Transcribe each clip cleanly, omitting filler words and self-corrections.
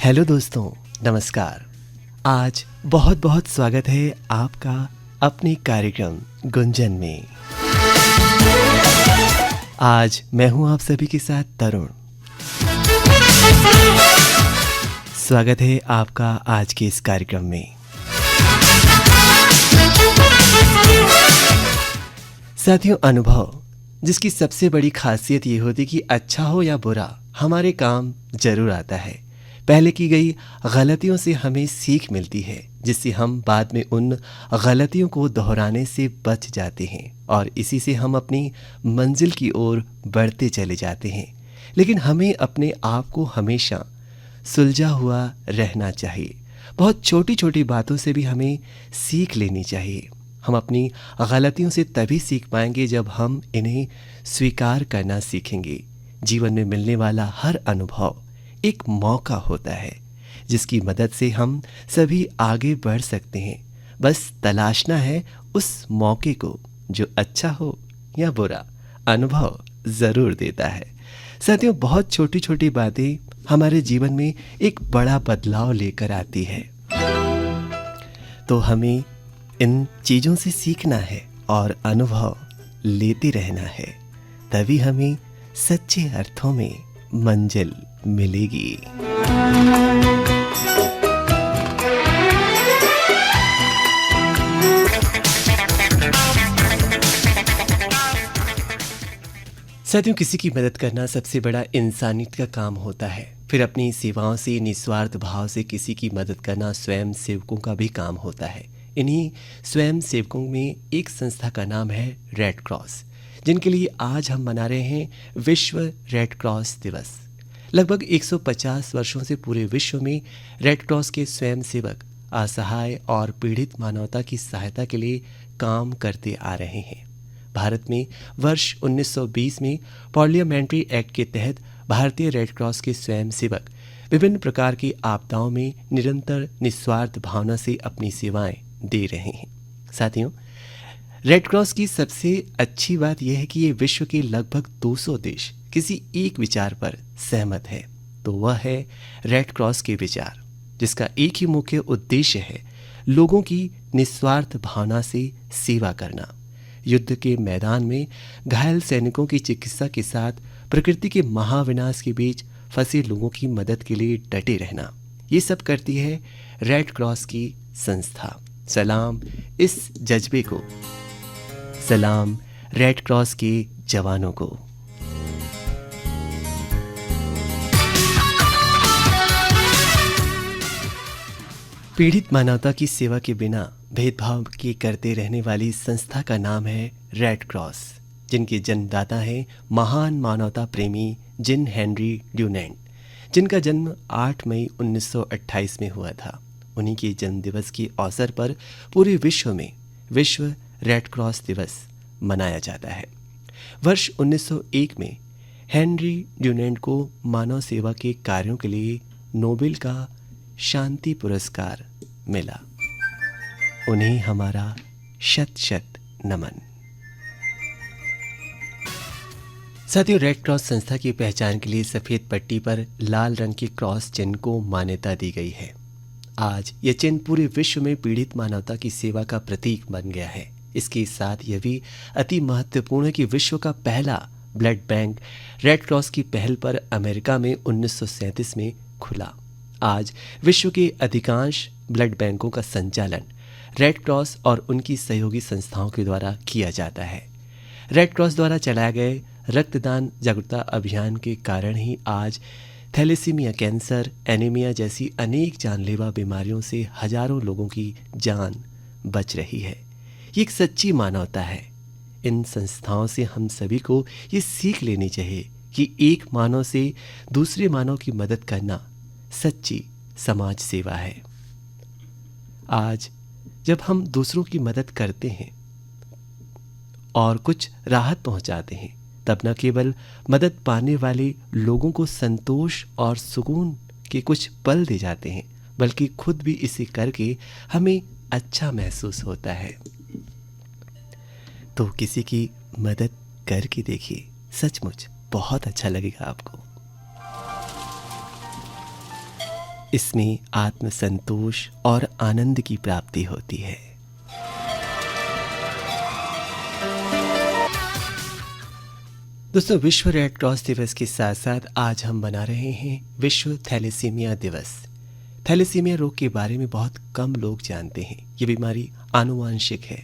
Hello दोस्तों, नमस्कार। आज बहुत बहुत स्वागत है आपका अपने कार्यक्रम गुंजन में। आज मैं हूं आप सभी के साथ तरुण। स्वागत है आपका आज के इस कार्यक्रम में। साथियों, अनुभव जिसकी सबसे बड़ी खासियत ये होती कि अच्छा हो या बुरा हमारे काम जरूर आता है। पहले की गई गलतियों से हमें सीख मिलती है, जिससे हम बाद में उन गलतियों को दोहराने से बच जाते हैं और इसी से हम अपनी मंजिल की ओर बढ़ते चले जाते हैं। लेकिन हमें अपने आप को हमेशा सुलझा हुआ रहना चाहिए। बहुत छोटी छोटी बातों से भी हमें सीख लेनी चाहिए। हम अपनी गलतियों से तभी सीख पाएंगे जब हम इन्हें स्वीकार करना सीखेंगे। जीवन में मिलने वाला हर अनुभव एक मौका होता है, जिसकी मदद से हम सभी आगे बढ़ सकते हैं। बस तलाशना है उस मौके को जो अच्छा हो या बुरा अनुभव ज़रूर देता है। साथियों, बहुत छोटी छोटी बातें हमारे जीवन में एक बड़ा बदलाव लेकर आती है। तो हमें इन चीज़ों से सीखना है और अनुभव लेते रहना है, तभी हमें सच्चे अर्थों में मंजिल मिलेगी। साथियों, किसी की मदद करना सबसे बड़ा इंसानियत का काम होता है। फिर अपनी सेवाओं से, निस्वार्थ भाव से किसी की मदद करना स्वयं सेवकों का भी काम होता है। इन्हीं स्वयं सेवकों में एक संस्था का नाम है रेड क्रॉस, जिनके लिए आज हम मना रहे हैं विश्व रेड क्रॉस दिवस। लगभग 150 वर्षों से पूरे विश्व में रेड क्रॉस के स्वयं सेवक असहाय और पीड़ित मानवता की सहायता के लिए काम करते आ रहे हैं। भारत में वर्ष 1920 में पार्लियामेंट्री एक्ट के तहत भारतीय रेड क्रॉस के स्वयं सेवक विभिन्न प्रकार की आपदाओं में निरंतर निस्वार्थ भावना से अपनी सेवाएं दे रहे हैं। साथियों, रेड क्रॉस की सबसे अच्छी बात यह है कि ये विश्व के लगभग 200 देश किसी एक विचार पर सहमत है, तो वह है रेड क्रॉस के विचार, जिसका एक ही मुख्य उद्देश्य है लोगों की निस्वार्थ भावना से सेवा करना। युद्ध के मैदान में घायल सैनिकों की चिकित्सा के साथ प्रकृति के महाविनाश के बीच फंसे लोगों की मदद के लिए डटे रहना, ये सब करती है रेड क्रॉस की संस्था। सलाम इस जज्बे को, सलाम रेड क्रॉस के जवानों को। पीड़ित मानवता की सेवा के बिना भेदभाव के करते रहने वाली संस्था का नाम है रेड क्रॉस, जिनके जन्मदाता हैं महान मानवता प्रेमी जिन हेनरी ड्यूनेंट, जिनका जन्म 8 मई 1928 में हुआ था। उन्हीं के जन्म दिवस के अवसर पर पूरे विश्व में विश्व रेड क्रॉस दिवस मनाया जाता है। वर्ष 1901 में हेनरी ड्यूनेंट को मानव सेवा के कार्यों के लिए नोबेल का शांति पुरस्कार मिला। उन्हें हमारा शत शत नमन। साथियों, रेड क्रॉस संस्था की पहचान के लिए सफेद पट्टी पर लाल रंग के क्रॉस चिन्ह को मान्यता दी गई है। आज यह चिन्ह पूरे विश्व में पीड़ित मानवता की सेवा का प्रतीक बन गया है। इसके साथ यह भी अति महत्वपूर्ण है कि विश्व का पहला ब्लड बैंक रेड क्रॉस की पहल पर अमेरिका में 1937 में खुला। आज विश्व के अधिकांश ब्लड बैंकों का संचालन रेड क्रॉस और उनकी सहयोगी संस्थाओं के द्वारा किया जाता है। रेड क्रॉस द्वारा चलाए गए रक्तदान जागरूकता अभियान के कारण ही आज थैलेसीमिया, कैंसर, एनीमिया जैसी अनेक जानलेवा बीमारियों से हजारों लोगों की जान बच रही है। ये एक सच्ची मानवता है। इन संस्थाओं से हम सभी को ये सीख लेनी चाहिए कि एक मानव से दूसरे मानव की मदद करना सच्ची समाज सेवा है। आज जब हम दूसरों की मदद करते हैं और कुछ राहत पहुंचाते हैं, तब न केवल मदद पाने वाले लोगों को संतोष और सुकून के कुछ पल दे जाते हैं, बल्कि खुद भी इसे करके हमें अच्छा महसूस होता है। तो किसी की मदद करके देखिए, सचमुच बहुत अच्छा लगेगा आपको। इसमें आत्मसंतोष और आनंद की प्राप्ति होती है। दोस्तों, विश्व रेड क्रॉस दिवस के साथ साथ आज हम मना रहे हैं विश्व थैलेसीमिया दिवस। थैलेसीमिया रोग के बारे में बहुत कम लोग जानते हैं। ये बीमारी आनुवांशिक है,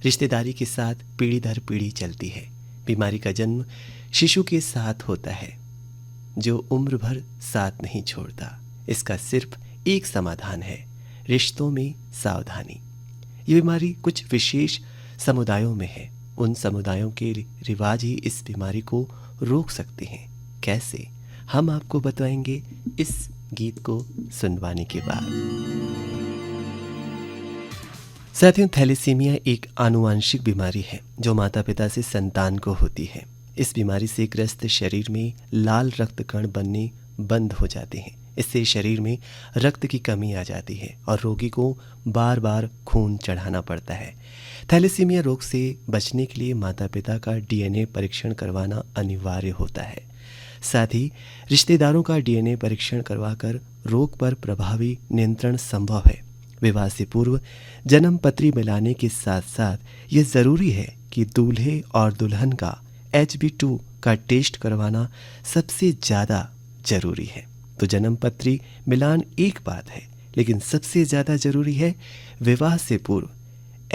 रिश्तेदारी के साथ पीढ़ी दर पीढ़ी चलती है। बीमारी का जन्म शिशु के साथ होता है, जो उम्र भर साथ नहीं छोड़ता। इसका सिर्फ एक समाधान है, रिश्तों में सावधानी। ये बीमारी कुछ विशेष समुदायों में है। उन समुदायों के रिवाज ही इस बीमारी को रोक सकते हैं। कैसे, हम आपको बताएंगे इस गीत को सुनवाने के बाद। साथियों, थैलेसीमिया एक आनुवांशिक बीमारी है जो माता पिता से संतान को होती है। इस बीमारी से ग्रस्त शरीर में लाल रक्त कण बनने बंद हो जाते हैं। इससे शरीर में रक्त की कमी आ जाती है और रोगी को बार बार खून चढ़ाना पड़ता है। थैलेसीमिया रोग से बचने के लिए माता पिता का डीएनए परीक्षण करवाना अनिवार्य होता है। साथ ही रिश्तेदारों का डीएनए परीक्षण करवाकर रोग पर प्रभावी नियंत्रण संभव है। विवाह से पूर्व जन्म पत्री मिलाने के साथ साथ ये ज़रूरी है कि दूल्हे और दुल्हन का HB2 का टेस्ट करवाना सबसे ज़्यादा जरूरी है। तो जन्म पत्री मिलान एक बात है, लेकिन सबसे ज़्यादा ज़रूरी है विवाह से पूर्व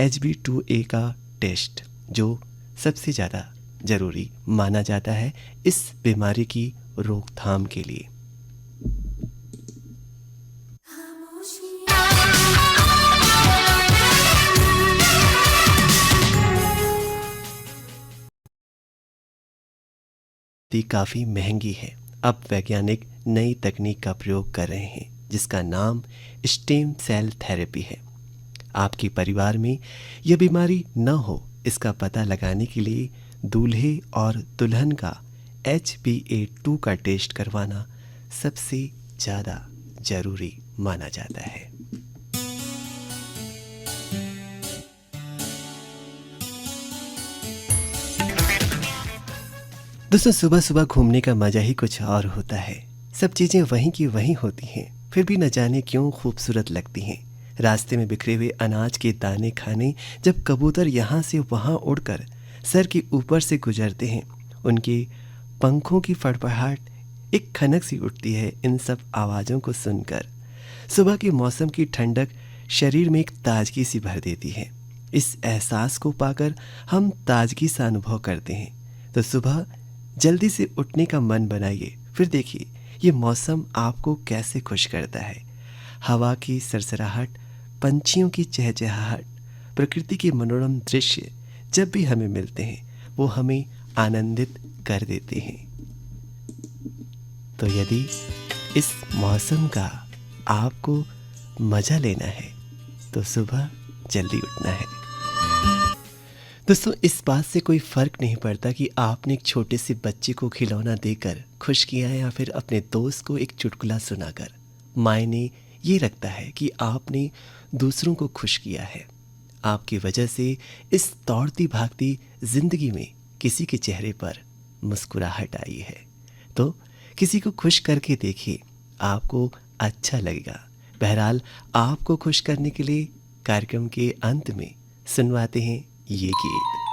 HB2A का टेस्ट, जो सबसे ज़्यादा ज़रूरी माना जाता है इस बीमारी की रोकथाम के लिए। काफ़ी महंगी है। अब वैज्ञानिक नई तकनीक का प्रयोग कर रहे हैं, जिसका नाम स्टेम सेल थेरेपी है। आपके परिवार में यह बीमारी न हो, इसका पता लगाने के लिए दूल्हे और दुल्हन का HbA2 का टेस्ट करवाना सबसे ज़्यादा जरूरी माना जाता है। दोस्तों, सुबह सुबह घूमने का मजा ही कुछ और होता है। सब चीज़ें वहीं की वहीं होती हैं, फिर भी न जाने क्यों खूबसूरत लगती हैं। रास्ते में बिखरे हुए अनाज के दाने खाने, जब कबूतर यहाँ से वहाँ उड़कर सर के ऊपर से गुजरते हैं, उनके पंखों की फड़फड़ाहट एक खनक सी उठती है। इन सब आवाज़ों को सुनकर सुबह के मौसम की ठंडक शरीर में एक ताजगी सी भर देती है। इस एहसास को पाकर हम ताजगी सा अनुभव करते हैं। तो सुबह जल्दी से उठने का मन बनाइए, फिर देखिए ये मौसम आपको कैसे खुश करता है। हवा की सरसराहट, पंछियों की चहचहाहट, प्रकृति के मनोरम दृश्य जब भी हमें मिलते हैं, वो हमें आनंदित कर देते हैं। तो यदि इस मौसम का आपको मज़ा लेना है, तो सुबह जल्दी उठना है। दोस्तों, इस बात से कोई फ़र्क नहीं पड़ता कि आपने एक छोटे से बच्चे को खिलौना देकर खुश किया है या फिर अपने दोस्त को एक चुटकुला सुनाकर। मायने ये रखता है कि आपने दूसरों को खुश किया है। आपकी वजह से इस दौड़ती भागती ज़िंदगी में किसी के चेहरे पर मुस्कुराहट आई है। तो किसी को खुश करके देखिए, आपको अच्छा लगेगा। बहरहाल, आपको खुश करने के लिए कार्यक्रम के अंत में सुनवाते हैं ये गीत।